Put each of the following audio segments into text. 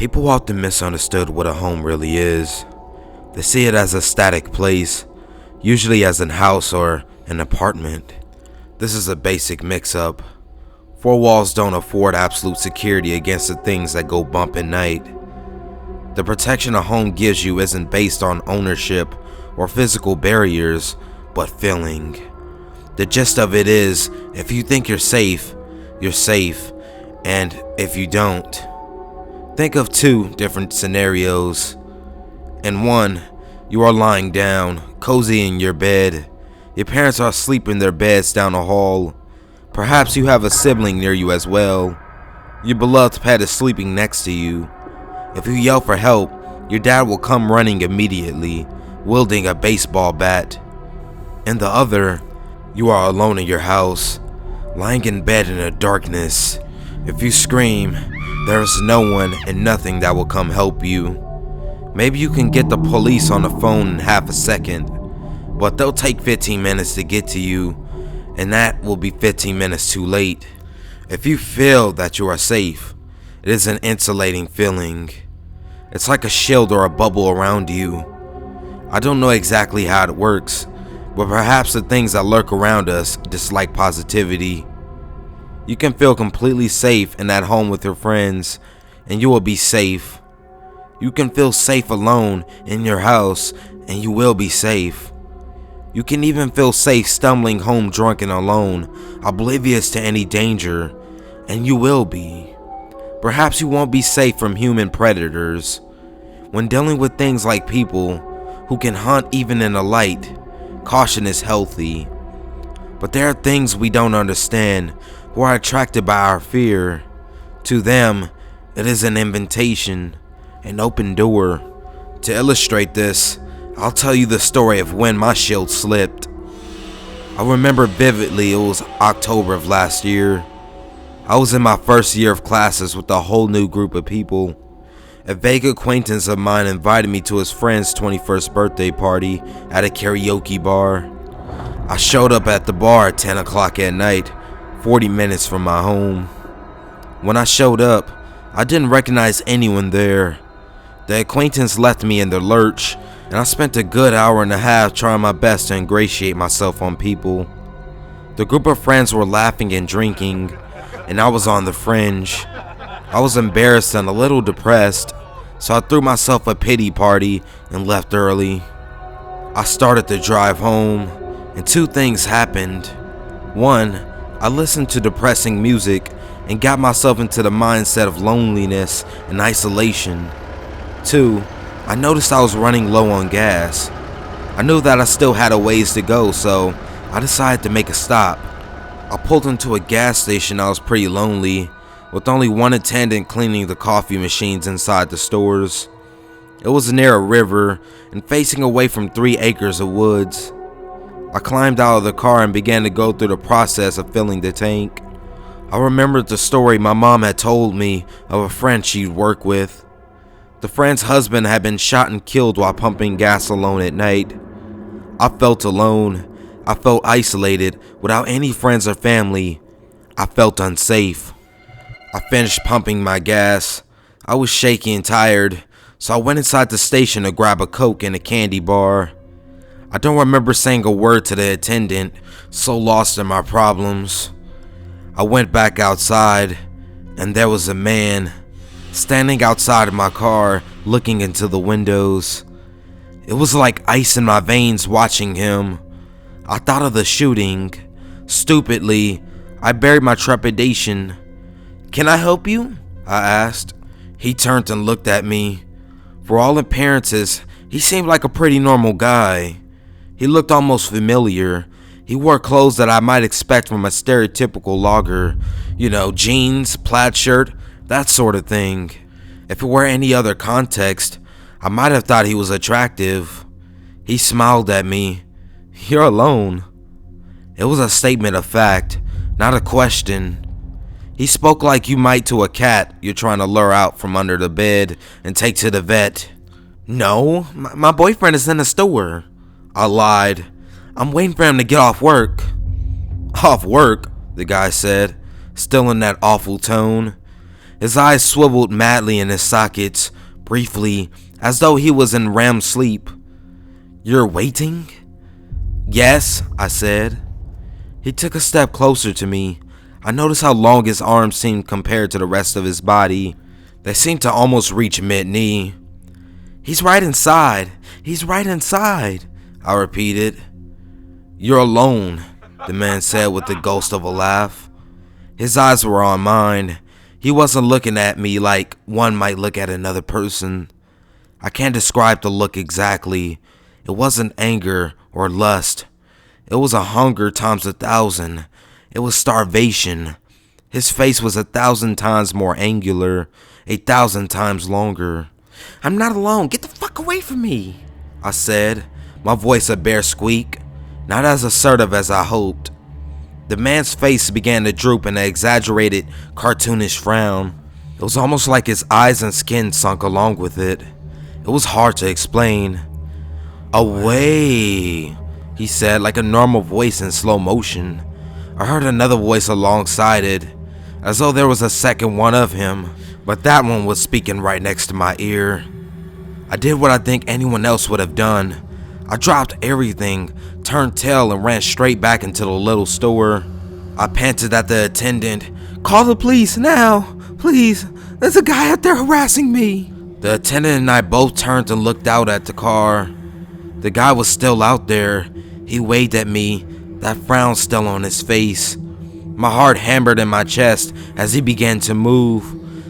People often misunderstood what a home really is. They see it as a static place, usually as a house or an apartment. This is a basic mix-up. Four walls don't afford absolute security against the things that go bump at night. The protection a home gives you isn't based on ownership or physical barriers, but feeling. The gist of it is, if you think you're safe, and if you don't. Think of two different scenarios. In one, you are lying down, cozy in your bed. Your parents are asleep in their beds down the hall. Perhaps you have a sibling near you as well. Your beloved pet is sleeping next to you. If you yell for help, your dad will come running immediately, wielding a baseball bat. In the other, you are alone in your house, lying in bed in the darkness. If you scream, there is no one and nothing that will come help you. Maybe you can get the police on the phone in half a second, but they'll take 15 minutes to get to you, and that will be 15 minutes too late. If you feel that you are safe, it is an insulating feeling. It's like a shield or a bubble around you. I don't know exactly how it works, but perhaps the things that lurk around us dislike positivity. You can feel completely safe in that home with your friends, and you will be safe. You can feel safe alone in your house, and you will be safe. You can even feel safe stumbling home drunk and alone, oblivious to any danger, and you will be. Perhaps you won't be safe from human predators. When dealing with things like people who can hunt even in the light, caution is healthy. But there are things we don't understand who are attracted by our fear. To them, it is an invitation, an open door. To illustrate this, I'll tell you the story of when my shield slipped. I remember vividly it was October of last year. I was in my first year of classes with a whole new group of people. A vague acquaintance of mine invited me to his friend's 21st birthday party at a karaoke bar. I showed up at the bar at 10 o'clock at night, 40 minutes from my home. When I showed up, I didn't recognize anyone there. The acquaintance left me in the lurch, and I spent a good hour and a half trying my best to ingratiate myself on people. The group of friends were laughing and drinking, and I was on the fringe. I was embarrassed and a little depressed, so I threw myself a pity party and left early. I started to drive home, and two things happened. One, I listened to depressing music and got myself into the mindset of loneliness and isolation. Two, I noticed I was running low on gas. I knew that I still had a ways to go, so I decided to make a stop. I pulled into a gas station. I was pretty lonely, with only one attendant cleaning the coffee machines inside the stores. It was near a river and facing away from 3 acres of woods. I climbed out of the car and began to go through the process of filling the tank. I remembered the story my mom had told me of a friend she'd worked with. The friend's husband had been shot and killed while pumping gas alone at night. I felt alone. I felt isolated, without any friends or family. I felt unsafe. I finished pumping my gas. I was shaky and tired, so I went inside the station to grab a Coke and a candy bar. I don't remember saying a word to the attendant, so lost in my problems. I went back outside, and there was a man standing outside of my car, looking into the windows. It was like ice in my veins watching him. I thought of the shooting. Stupidly, I buried my trepidation. "Can I help you?" I asked. He turned and looked at me. For all appearances, he seemed like a pretty normal guy. He looked almost familiar. He wore clothes that I might expect from a stereotypical logger. Jeans, plaid shirt, that sort of thing. If it were any other context, I might have thought he was attractive. He smiled at me. "You're alone." It was a statement of fact, not a question. He spoke like you might to a cat you're trying to lure out from under the bed and take to the vet. "No, my boyfriend is in the store." I lied. "I'm waiting for him to get off work." "Off work?" the guy said, still in that awful tone. His eyes swiveled madly in his sockets, briefly, as though he was in REM sleep. "You're waiting?" "Yes," I said. He took a step closer to me. I noticed how long his arms seemed compared to the rest of his body. They seemed to almost reach mid-knee. "He's right inside. He's right inside," I repeated. "You're alone," the man said with the ghost of a laugh. His eyes were on mine. He wasn't looking at me like one might look at another person. I can't describe the look exactly. It wasn't anger or lust. It was a hunger times 1,000. It was starvation. His face was 1,000 times more angular, 1,000 times longer. "I'm not alone. Get the fuck away from me," I said, my voice a bare squeak, not as assertive as I hoped. The man's face began to droop in an exaggerated, cartoonish frown. It was almost like his eyes and skin sunk along with it. It was hard to explain. "Away," he said, like a normal voice in slow motion. I heard another voice alongside it, as though there was a second one of him, but that one was speaking right next to my ear. I did what I think anyone else would have done. I dropped everything, turned tail, and ran straight back into the little store. I panted at the attendant. "Call the police now, please. There's a guy out there harassing me." The attendant and I both turned and looked out at the car. The guy was still out there. He waved at me, that frown still on his face. My heart hammered in my chest as he began to move.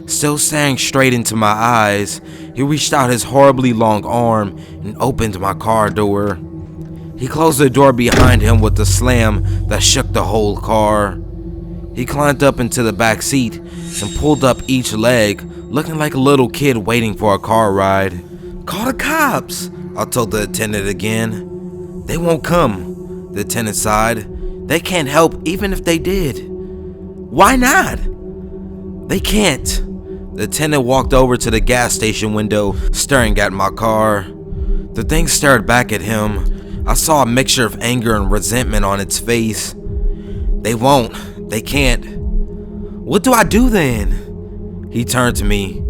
Still staring straight into my eyes, he reached out his horribly long arm and opened my car door. He closed the door behind him with a slam that shook the whole car. He climbed up into the back seat and pulled up each leg, looking like a little kid waiting for a car ride. "Call the cops," I told the attendant again. "They won't come," the attendant sighed. "They can't help even if they did." "Why not?" "They can't." The attendant walked over to the gas station window, staring at my car. The thing stared back at him. I saw a mixture of anger and resentment on its face. "They won't. They can't." "What do I do then?" He turned to me.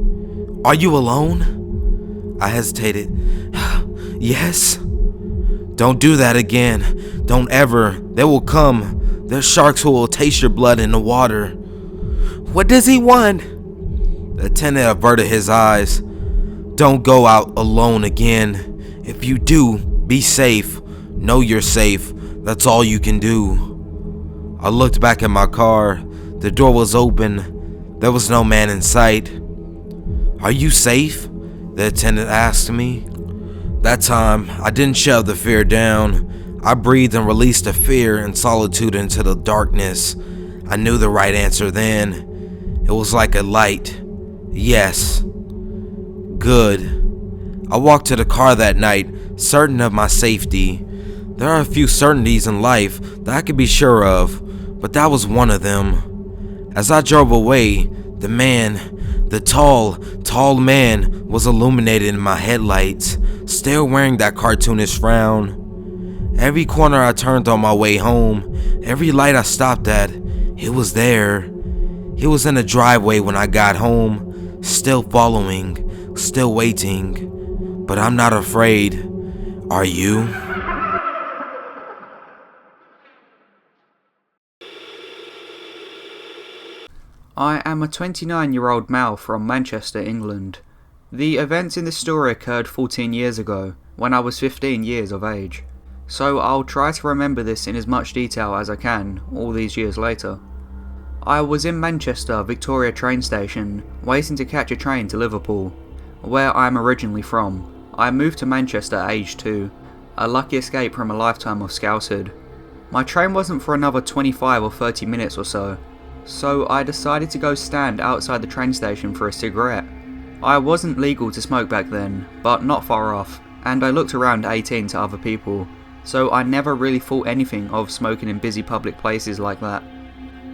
"Are you alone?" I hesitated. "Yes." "Don't do that again. Don't ever. They will come. They're sharks who will taste your blood in the water." "What does he want?" The attendant averted his eyes. "Don't go out alone again. If you do, be safe. Know you're safe. That's all you can do." I looked back at my car. The door was open. There was no man in sight. "Are you safe?" the attendant asked me. That time, I didn't shove the fear down. I breathed and released the fear and solitude into the darkness. I knew the right answer then. It was like a light. Yes. Good. I walked to the car that night, certain of my safety. There are a few certainties in life that I could be sure of, but that was one of them. As I drove away, the tall man was illuminated in my headlights, still wearing that cartoonish frown. Every corner I turned on my way home, every light I stopped at, he was there. He was in the driveway when I got home, still following, still waiting. But I'm not afraid. Are you? I am a 29-year-old male from Manchester, England. The events in this story occurred 14 years ago, when I was 15 years of age. So I'll try to remember this in as much detail as I can, all these years later. I was in Manchester Victoria train station, waiting to catch a train to Liverpool, where I am originally from. I moved to Manchester at age 2, a lucky escape from a lifetime of Scousehood. My train wasn't for another 25 or 30 minutes or so I decided to go stand outside the train station for a cigarette. I wasn't legal to smoke back then, but not far off, and I looked around 18 to other people, so I never really thought anything of smoking in busy public places like that.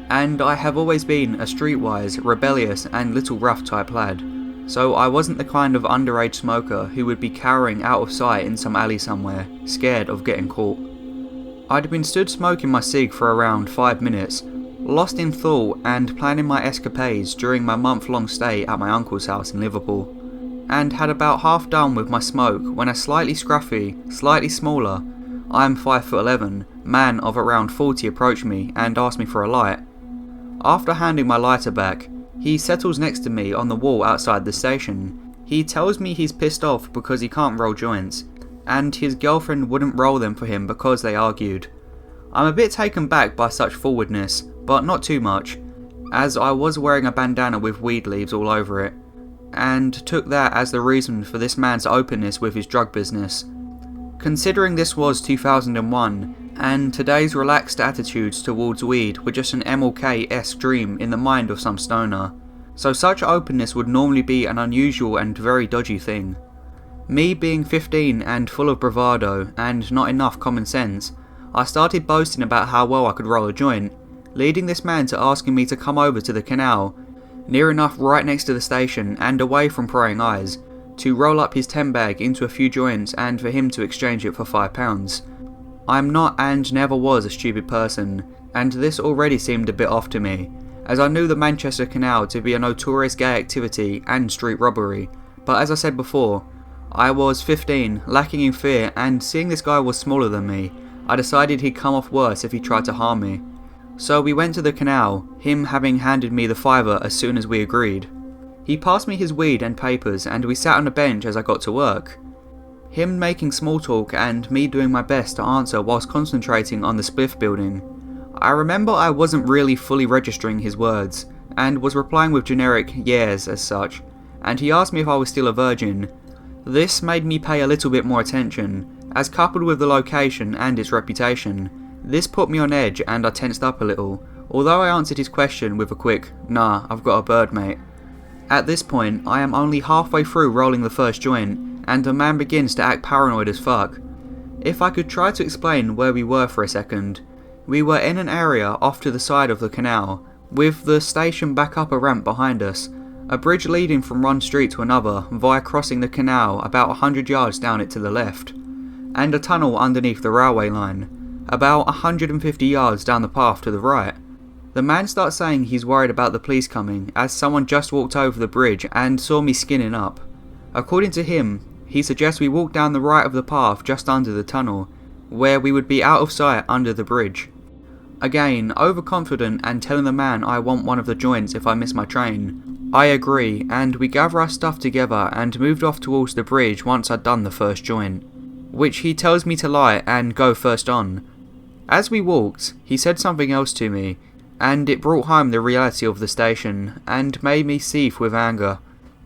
And I have always been a streetwise, rebellious and little rough type lad, so I wasn't the kind of underage smoker who would be cowering out of sight in some alley somewhere, scared of getting caught. I'd been stood smoking my cig for around 5 minutes, Lost in thought and planning my escapades during my month-long stay at my uncle's house in Liverpool, and had about half done with my smoke when a slightly scruffy, slightly smaller, I'm 5'11", man of around 40 approached me and asked me for a light. After handing my lighter back, he settles next to me on the wall outside the station. He tells me he's pissed off because he can't roll joints, and his girlfriend wouldn't roll them for him because they argued. I'm a bit taken back by such forwardness, but not too much, as I was wearing a bandana with weed leaves all over it, and took that as the reason for this man's openness with his drug business. Considering this was 2001, and today's relaxed attitudes towards weed were just an MLK-esque dream in the mind of some stoner, so such openness would normally be an unusual and very dodgy thing. Me being 15 and full of bravado and not enough common sense, I started boasting about how well I could roll a joint, leading this man to asking me to come over to the canal, near enough right next to the station and away from prying eyes, to roll up his 10 bag into a few joints and for him to exchange it for £5. I'm not and never was a stupid person, and this already seemed a bit off to me, as I knew the Manchester Canal to be a notorious gay activity and street robbery, but as I said before, I was 15, lacking in fear, and seeing this guy was smaller than me, I decided he'd come off worse if he tried to harm me. So we went to the canal, him having handed me the £5 as soon as we agreed. He passed me his weed and papers and we sat on a bench as I got to work. Him making small talk and me doing my best to answer whilst concentrating on the spliff building. I remember I wasn't really fully registering his words, and was replying with generic yeahs as such, and he asked me if I was still a virgin. This made me pay a little bit more attention, as coupled with the location and its reputation, this put me on edge and I tensed up a little, although I answered his question with a quick, "Nah, I've got a bird mate." At this point, I am only halfway through rolling the first joint, and the man begins to act paranoid as fuck. If I could try to explain where we were for a second, we were in an area off to the side of the canal, with the station back up a ramp behind us, a bridge leading from one street to another via crossing the canal about 100 yards down it to the left, and a tunnel underneath the railway line, about 150 yards down the path to the right. The man starts saying he's worried about the police coming, as someone just walked over the bridge and saw me skinning up. According to him, he suggests we walk down the right of the path just under the tunnel, where we would be out of sight under the bridge. Again, overconfident and telling the man I want one of the joints if I miss my train. I agree, and we gather our stuff together and moved off towards the bridge once I'd done the first joint, which he tells me to light and go first on. As we walked, he said something else to me, and it brought home the reality of the station, and made me seethe with anger,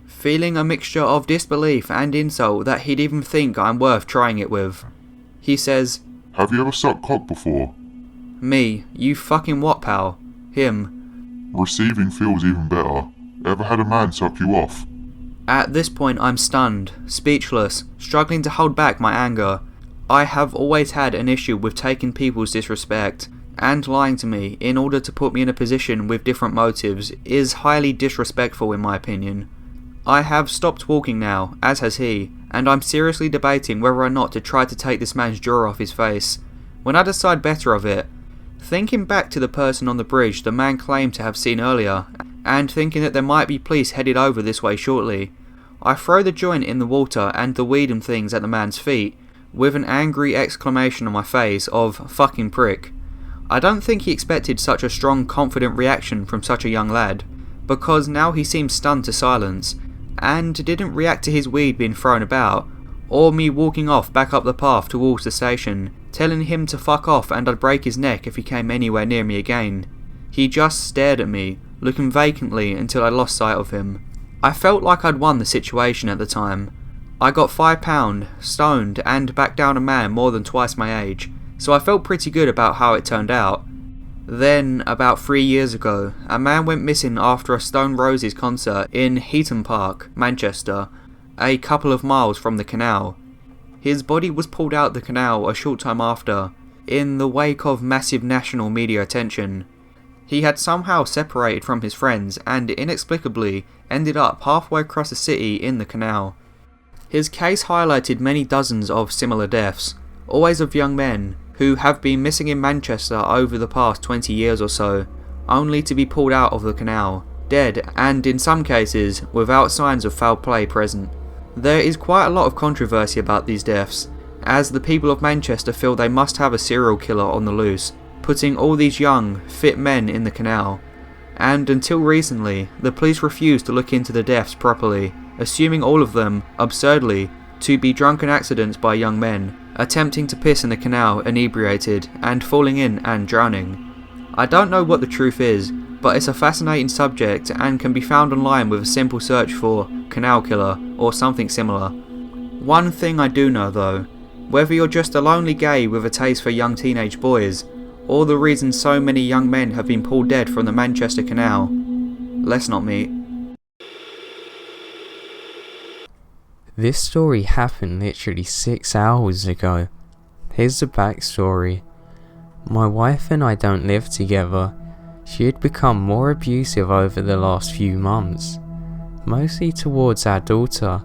feeling a mixture of disbelief and insult that he'd even think I'm worth trying it with. He says, "Have you ever sucked cock before?" Me, you fucking what, pal? Him. "Receiving feels even better. Ever had a man suck you off?" At this point I'm stunned, speechless, struggling to hold back my anger. I have always had an issue with taking people's disrespect, and lying to me in order to put me in a position with different motives is highly disrespectful in my opinion. I have stopped walking now, as has he, and I'm seriously debating whether or not to try to take this man's jaw off his face. When I decide better of it, thinking back to the person on the bridge the man claimed to have seen earlier, and thinking that there might be police headed over this way shortly, I throw the joint in the water and the weed and things at the man's feet, with an angry exclamation on my face of "fucking prick." I don't think he expected such a strong, confident reaction from such a young lad, because now he seemed stunned to silence, and didn't react to his weed being thrown about, or me walking off back up the path towards the station, telling him to fuck off and I'd break his neck if he came anywhere near me again. He just stared at me, looking vacantly until I lost sight of him. I felt like I'd won the situation at the time. I got £5, stoned, and backed down a man more than twice my age, so I felt pretty good about how it turned out. Then, about 3 years ago, a man went missing after a Stone Roses concert in Heaton Park, Manchester, a couple of miles from the canal. His body was pulled out the canal a short time after, in the wake of massive national media attention. He had somehow separated from his friends and inexplicably ended up halfway across the city in the canal. His case highlighted many dozens of similar deaths, always of young men, who have been missing in Manchester over the past 20 years or so, only to be pulled out of the canal, dead, and in some cases without signs of foul play present. There is quite a lot of controversy about these deaths, as the people of Manchester feel they must have a serial killer on the loose, putting all these young, fit men in the canal. And until recently, the police refused to look into the deaths properly, assuming all of them, absurdly, to be drunken accidents by young men, attempting to piss in the canal inebriated and falling in and drowning. I don't know what the truth is, but it's a fascinating subject and can be found online with a simple search for canal killer or something similar. One thing I do know though, whether you're just a lonely gay with a taste for young teenage boys, or the reason so many young men have been pulled dead from the Manchester Canal, let's not meet. This story happened literally 6 hours ago. Here's the backstory. My wife and I don't live together. She had become more abusive over the last few months, mostly towards our daughter.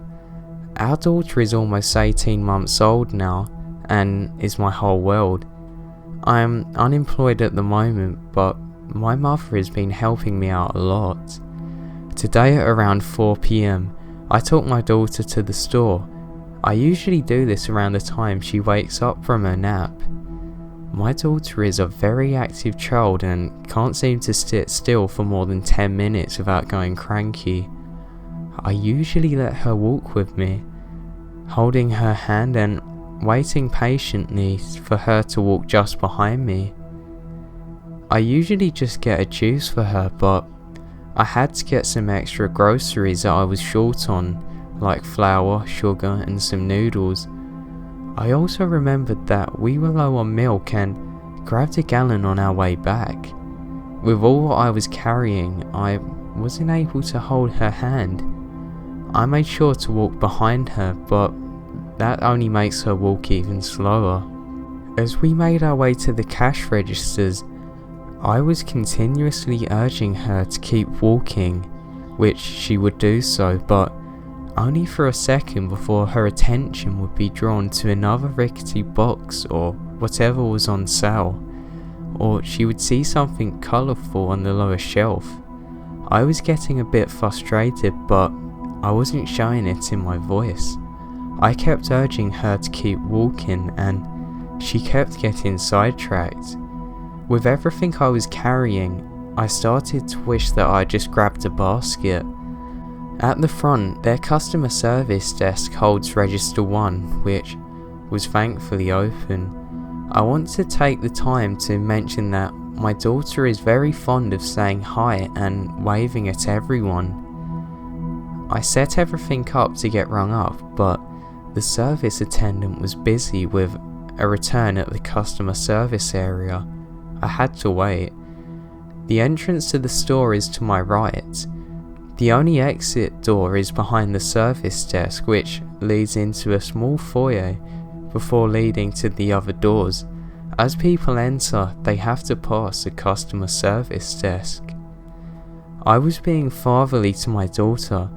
Our daughter is almost 18 months old now and is my whole world. I am unemployed at the moment, but my mother has been helping me out a lot. Today at around 4 PM, I took my daughter to the store. I usually do this around the time she wakes up from her nap. My daughter is a very active child and can't seem to sit still for more than 10 minutes without going cranky. I usually let her walk with me, holding her hand and waiting patiently for her to walk just behind me. I usually just get a juice for her, but I had to get some extra groceries that I was short on, like flour, sugar and some noodles. I also remembered that we were low on milk and grabbed a gallon on our way back. With all I was carrying, I wasn't able to hold her hand. I made sure to walk behind her, but that only makes her walk even slower. As we made our way to the cash registers, I was continuously urging her to keep walking, which she would do so, but only for a second before her attention would be drawn to another rickety box or whatever was on sale, or she would see something colourful on the lower shelf. I was getting a bit frustrated, but I wasn't showing it in my voice. I kept urging her to keep walking and she kept getting sidetracked. With everything I was carrying, I started to wish that I just grabbed a basket. At the front, their customer service desk holds register 1, which was thankfully open. I want to take the time to mention that my daughter is very fond of saying hi and waving at everyone. I set everything up to get rung up, but the service attendant was busy with a return at the customer service area. I had to wait. The entrance to the store is to my right. The only exit door is behind the service desk, which leads into a small foyer before leading to the other doors. As people enter, they have to pass the customer service desk. I was being fatherly to my daughter,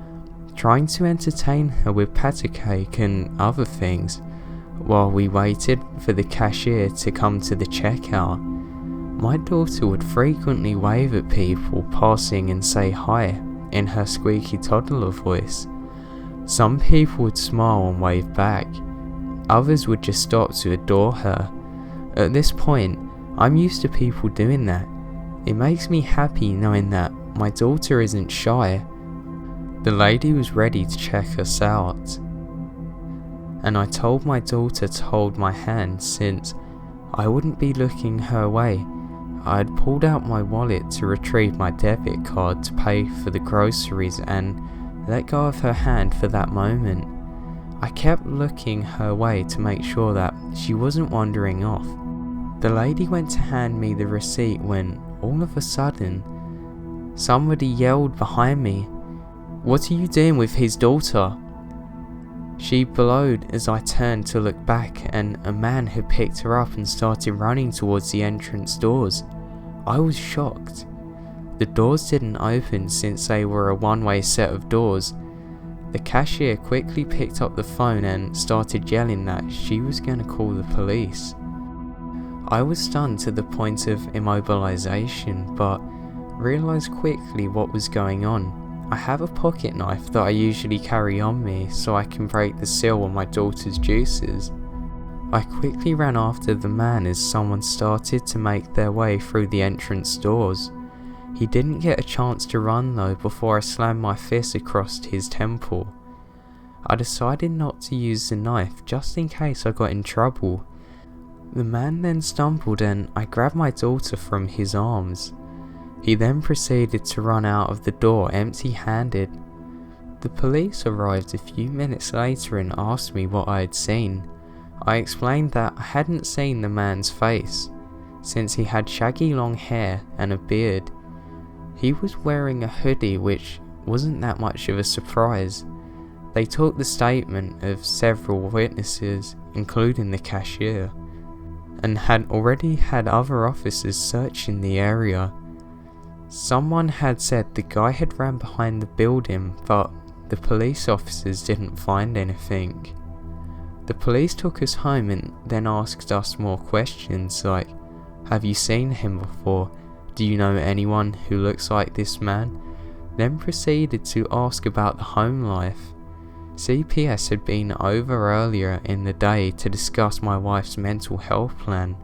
trying to entertain her with patty cake and other things, while we waited for the cashier to come to the checkout. My daughter would frequently wave at people passing and say hi in her squeaky toddler voice. Some people would smile and wave back. Others would just stop to adore her. At this point, I'm used to people doing that. It makes me happy knowing that my daughter isn't shy. The lady was ready to check us out, and I told my daughter to hold my hand since I wouldn't be looking her way. I had pulled out my wallet to retrieve my debit card to pay for the groceries and let go of her hand for that moment. I kept looking her way to make sure that she wasn't wandering off. The lady went to hand me the receipt when, all of a sudden, somebody yelled behind me, "What are you doing with his daughter?" She bellowed as I turned to look back, and a man had picked her up and started running towards the entrance doors. I was shocked. The doors didn't open since they were a one-way set of doors. The cashier quickly picked up the phone and started yelling that she was going to call the police. I was stunned to the point of immobilization, but realised quickly what was going on. I have a pocket knife that I usually carry on me so I can break the seal on my daughter's juices. I quickly ran after the man as someone started to make their way through the entrance doors. He didn't get a chance to run though before I slammed my fist across his temple. I decided not to use the knife just in case I got in trouble. The man then stumbled and I grabbed my daughter from his arms. He then proceeded to run out of the door empty-handed. The police arrived a few minutes later and asked me what I had seen. I explained that I hadn't seen the man's face, since he had shaggy long hair and a beard. He was wearing a hoodie, which wasn't that much of a surprise. They took the statement of several witnesses, including the cashier, and had already had other officers searching the area. Someone had said the guy had ran behind the building, but the police officers didn't find anything. The police took us home and then asked us more questions like, have you seen him before? Do you know anyone who looks like this man? Then proceeded to ask about the home life. CPS had been over earlier in the day to discuss my wife's mental health plan,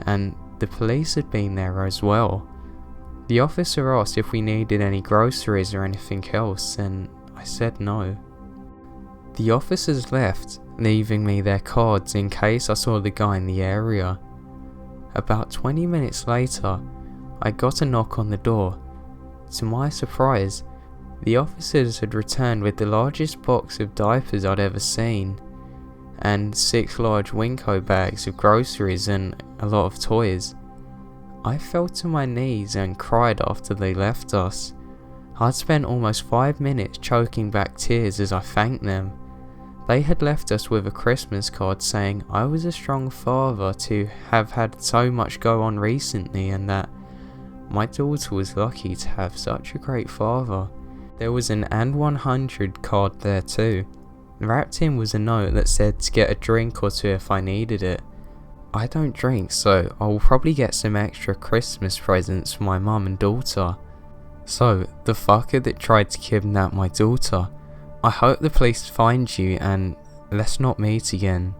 and the police had been there as well. The officer asked if we needed any groceries or anything else, and I said no. The officers left, leaving me their cards in case I saw the guy in the area. About 20 minutes later, I got a knock on the door. To my surprise, the officers had returned with the largest box of diapers I'd ever seen, and 6 large Winco bags of groceries and a lot of toys. I fell to my knees and cried after they left us. I'd spent almost 5 minutes choking back tears as I thanked them. They had left us with a Christmas card saying I was a strong father to have had so much go on recently and that my daughter was lucky to have such a great father. There was an and 100 card there too. Wrapped in was a note that said to get a drink or two if I needed it. I don't drink, so I will probably get some extra Christmas presents for my mum and daughter. So, the fucker that tried to kidnap my daughter, I hope the police find you and let's not meet again.